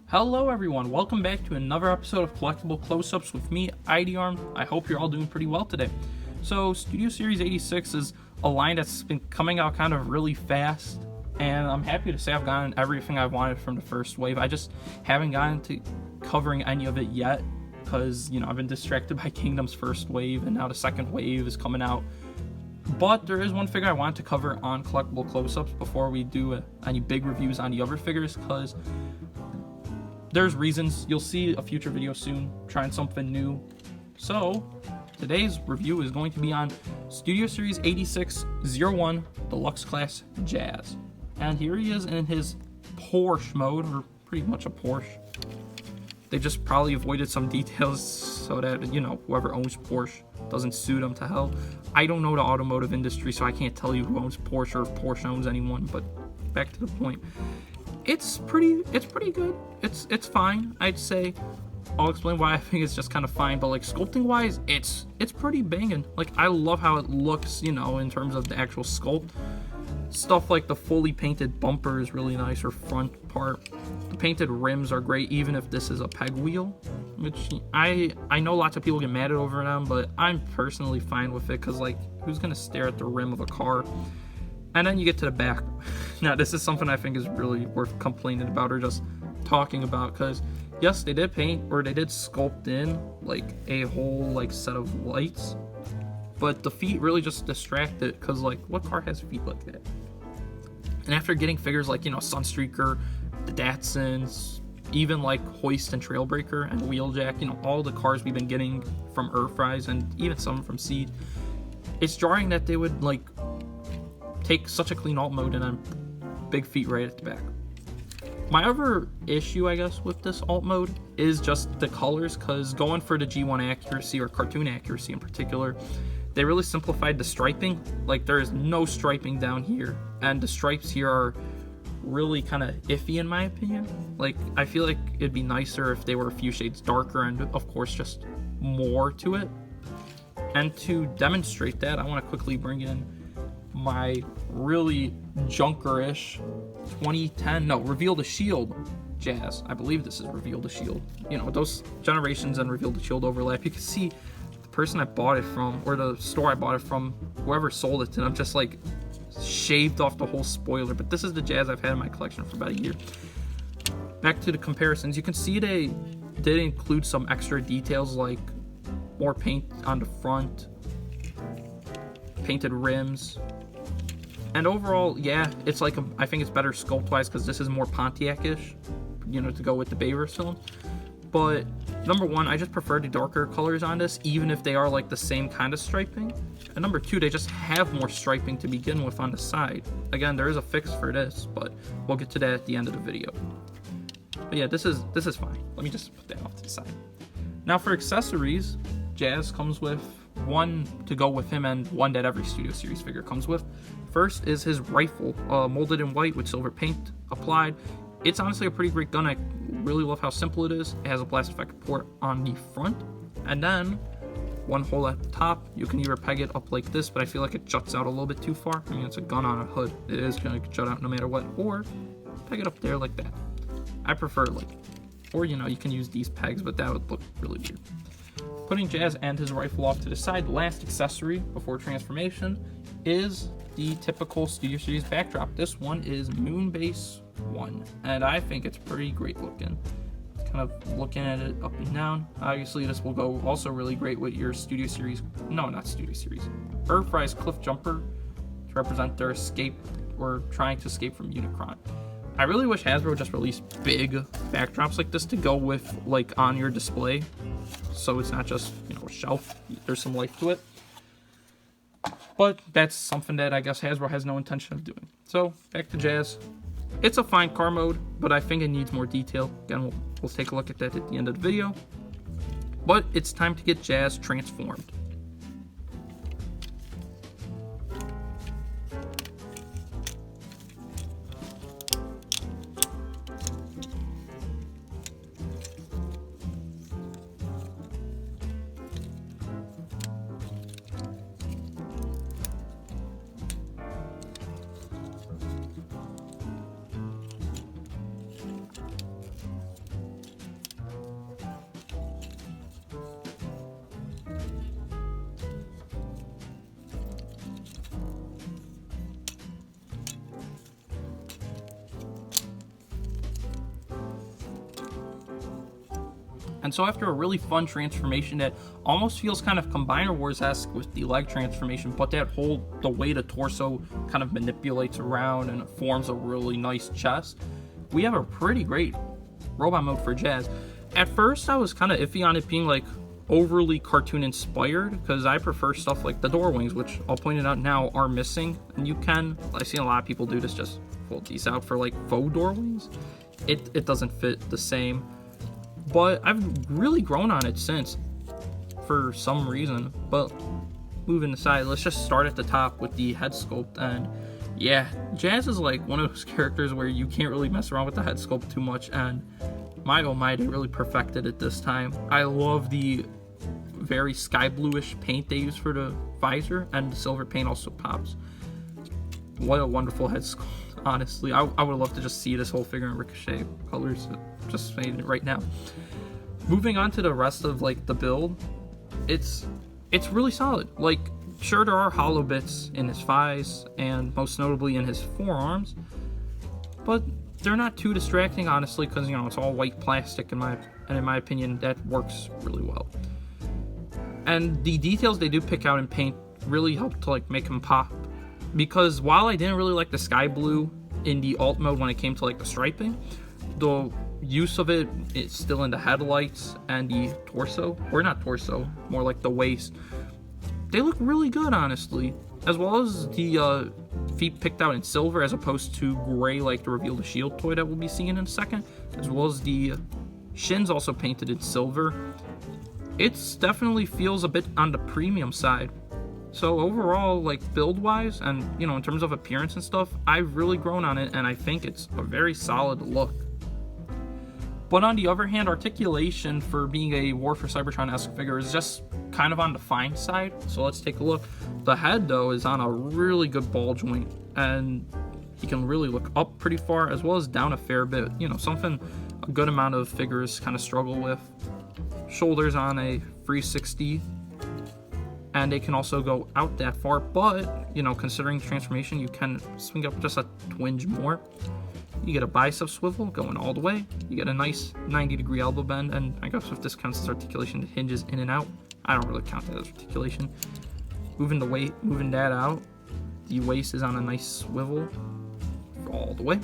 Hello everyone, welcome back to another episode of Collectible Closeups with me, IDARM. I hope you're all doing pretty well today. So, Studio Series 86 is a line that's been coming out kind of really fast, and I'm happy to say I've gotten everything I've wanted from the first wave. I just haven't gotten to covering any of it yet, because, I've been distracted by Kingdom's first wave, and now the second wave is coming out. But there is one figure I want to cover on Collectible Closeups before we do any big reviews on the other figures, because there's reasons. You'll see a future video soon, trying something new. So, today's review is going to be on Studio Series 8601 Deluxe Class Jazz. And here he is in his Porsche mode, or pretty much a Porsche. They just probably avoided some details so that, whoever owns Porsche doesn't sue them to hell. I don't know the automotive industry, so I can't tell you who owns Porsche or if Porsche owns anyone, but back to the point. It's pretty good. It's fine, I'd say. I'll explain why I think it's just kind of fine, but like sculpting wise, it's pretty banging. Like, I love how it looks, in terms of the actual sculpt. Stuff like the fully painted bumper is really nice, or front part. The painted rims are great, even if this is a peg wheel, which I know lots of people get mad over them, but I'm personally fine with it, because like, who's gonna stare at the rim of a car? And then you get to the back. Now, this is something I think is really worth complaining about or just talking about, because yes, they did paint, or they did sculpt in like a whole like set of lights, but the feet really just distract it, because like, what car has feet like that? And after getting figures like, Sunstreaker, the Datsuns, even like Hoist and Trailbreaker and Wheeljack, all the cars we've been getting from Earthrise and even some from Seed, it's jarring that they would like take such a clean alt mode and then big feet right at the back. My other issue, I guess, with this alt mode is just the colors, because going for the G1 accuracy, or cartoon accuracy in particular, they really simplified the striping. Like, there is no striping down here, and the stripes here are really kind of iffy in my opinion. Like, I feel like it'd be nicer if they were a few shades darker, and of course just more to it. And to demonstrate that, I want to quickly bring in my really junker-ish 2010, Reveal the Shield Jazz. I believe this is Reveal the Shield. Those generations and Reveal the Shield overlap. You can see the person I bought it from, or the store I bought it from, whoever sold it to them, just like shaved off the whole spoiler. But this is the Jazz I've had in my collection for about a year. Back to the comparisons, you can see they did include some extra details, like more paint on the front, painted rims. And overall, yeah, it's like, I think it's better sculpt-wise, because this is more Pontiac-ish, to go with the Bayverse film. But, number one, I just prefer the darker colors on this, even if they are like the same kind of striping. And number two, they just have more striping to begin with on the side. Again, there is a fix for this, but we'll get to that at the end of the video. But yeah, this is fine. Let me just put that off to the side. Now for accessories, Jazz comes with one to go with him, and one that every Studio Series figure comes with. First is his rifle, molded in white with silver paint applied. It's honestly a pretty great gun. I really love how simple it is. It has a blast effect port on the front, and then one hole at the top. You can either peg it up like this, but I feel like it juts out a little bit too far. I mean, it's a gun on a hood. It is going to jut out no matter what, or peg it up there like that. I prefer like, or you can use these pegs, but that would look really weird. Putting Jazz and his rifle off to the side, the last accessory before transformation is the typical Studio Series backdrop. This one is Moonbase 1, and I think it's pretty great looking. Kind of looking at it up and down. Obviously, this will go also really great with your Studio Series, Earthrise Cliff Jumper, to represent their escape, or trying to escape from Unicron. I really wish Hasbro would just release big backdrops like this to go with, like, on your display, so it's not just, a shelf. There's some life to it. But that's something that I guess Hasbro has no intention of doing. So, back to Jazz. It's a fine car mode, but I think it needs more detail. Again, we'll take a look at that at the end of the video. But it's time to get Jazz transformed. And so after a really fun transformation that almost feels kind of Combiner Wars-esque with the leg transformation, but the way the torso kind of manipulates around and it forms a really nice chest, we have a pretty great robot mode for Jazz. At first, I was kind of iffy on it being like overly cartoon inspired, because I prefer stuff like the door wings, which I'll point it out now are missing. And I've seen a lot of people do this, just pull these out for like faux door wings. It doesn't fit the same, but I've really grown on it since for some reason. But moving aside, let's just start at the top with the head sculpt. And yeah, Jazz is like one of those characters where you can't really mess around with the head sculpt too much, and my oh my, they really perfected it this time. I love the very sky bluish paint they use for the visor, and the silver paint also pops. What a wonderful head sculpt, honestly. I would love to just see this whole figure in Ricochet colors, just saying it right now. Moving on to the rest of like the build, it's really solid. Like, sure, there are hollow bits in his thighs and most notably in his forearms, but they're not too distracting, honestly, because, you know, it's all white plastic in my opinion, that works really well. And the details they do pick out in paint really help to like make him pop, because while I didn't really like the sky blue in the alt mode when it came to like the striping, the use of it is still in the headlights and the torso, or not torso, more like the waist. They look really good, honestly, as well as the feet picked out in silver as opposed to gray like the Reveal the Shield toy that we'll be seeing in a second, as well as the shins also painted in silver. It's definitely feels a bit on the premium side. So overall, like build wise and, you know, in terms of appearance and stuff, I've really grown on it, and I think it's a very solid look. But on the other hand, articulation for being a War for Cybertron-esque figure is just kind of on the fine side. So let's take a look. The head, though, is on a really good ball joint, and he can really look up pretty far as well as down a fair bit. You know, something a good amount of figures kind of struggle with. Shoulders on a 360, and they can also go out that far, but, you know, considering transformation, you can swing up just a twinge more. You get a bicep swivel going all the way. You get a nice 90-degree elbow bend, and I guess if this counts as articulation, it hinges in and out. I don't really count that as articulation. Moving that out, the waist is on a nice swivel all the way.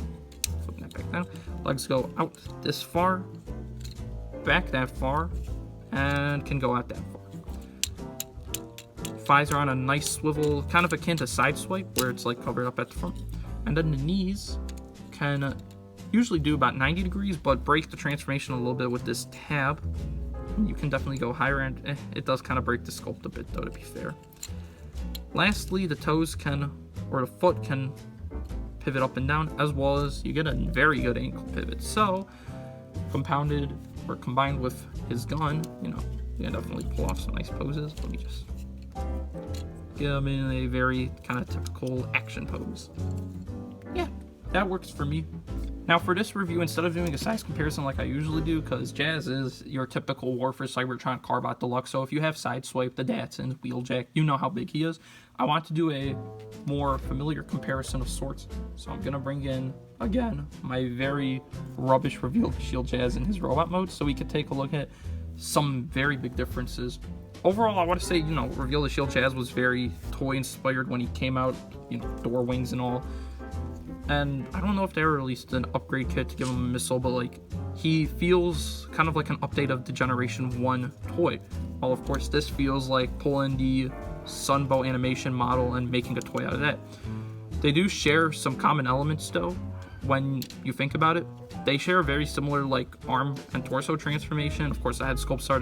Flipping that back down. Legs go out this far, back that far, and can go out that far. Thighs are on a nice swivel, kind of akin to side swipe, where it's like covered up at the front. And then the knees can usually do about 90 degrees, but break the transformation a little bit with this tab. You can definitely go higher, and it does kind of break the sculpt a bit, though, to be fair. Lastly, the toes or the foot can pivot up and down, as well as you get a very good ankle pivot. So, compounded or combined with his gun, you know, you can definitely pull off some nice poses. Let me just get him in a very kind of typical action pose. Yeah, that works for me. Now for this review, instead of doing a size comparison like I usually do, because Jazz is your typical War for Cybertron Carbot Deluxe, so if you have Sideswipe, the Datsun, Wheeljack, you know how big he is. I want to do a more familiar comparison of sorts, so I'm going to bring in, again, my very rubbish Reveal the Shield Jazz in his robot mode, so we could take a look at some very big differences. Overall, I want to say, you know, Reveal the Shield Jazz was very toy-inspired when he came out, you know, door wings and all. And I don't know if they ever released an upgrade kit to give him a missile, but like, he feels kind of like an update of the Generation 1 toy. While of course this feels like pulling the Sunbow animation model and making a toy out of that. They do share some common elements though, when you think about it. They share a very similar like arm and torso transformation. Of course the head sculpts are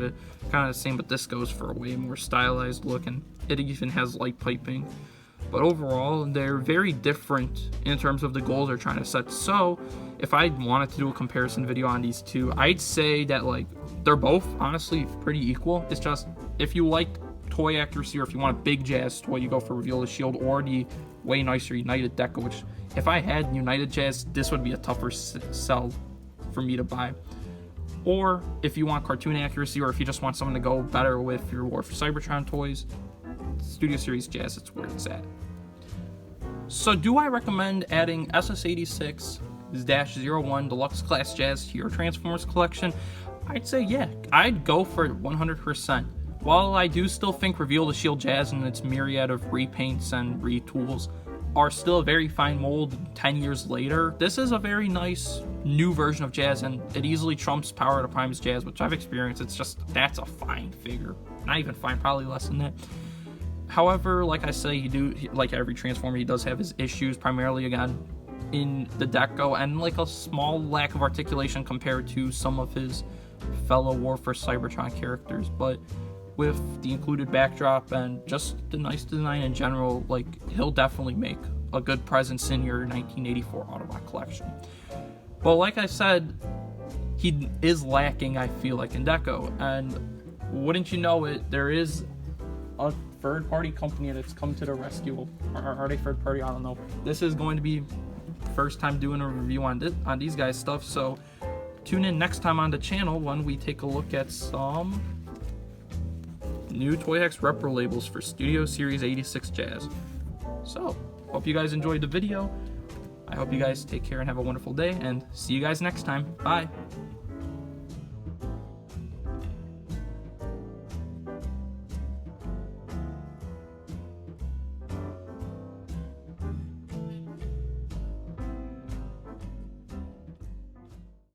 kind of the same, but this goes for a way more stylized look, and it even has light piping. But overall, they're very different in terms of the goals they're trying to set. So, if I wanted to do a comparison video on these two, I'd say that like they're both honestly pretty equal. It's just if you like toy accuracy, or if you want a big Jazz toy, you go for Reveal the Shield or the way nicer United Deca, which if I had United Jazz, this would be a tougher sell for me to buy. Or if you want cartoon accuracy, or if you just want something to go better with your War for Cybertron toys, Studio Series Jazz, it's where it's at. So do I recommend adding SS86-01 Deluxe Class Jazz to your Transformers collection? I'd say yeah, I'd go for it 100%. While I do still think Reveal the Shield Jazz and its myriad of repaints and retools are still a very fine mold 10 years later, this is a very nice new version of Jazz, and it easily trumps Power to Prime's Jazz, which I've experienced. It's just, that's a fine figure. Not even fine, probably less than that. However, like I say, like every Transformer, he does have his issues, primarily again in the deco, and like a small lack of articulation compared to some of his fellow War for Cybertron characters. But with the included backdrop and just the nice design in general, like, he'll definitely make a good presence in your 1984 Autobot collection. But like I said, he is lacking, I feel like, in deco, and wouldn't you know it, there is a third-party company that's come to the rescue. Or are they third-party? I don't know. This is going to be the first time doing a review on these guys' stuff, so tune in next time on the channel when we take a look at some new Toy Hex repro labels for Studio Series 86 Jazz. So, hope you guys enjoyed the video. I hope you guys take care and have a wonderful day, and see you guys next time. Bye!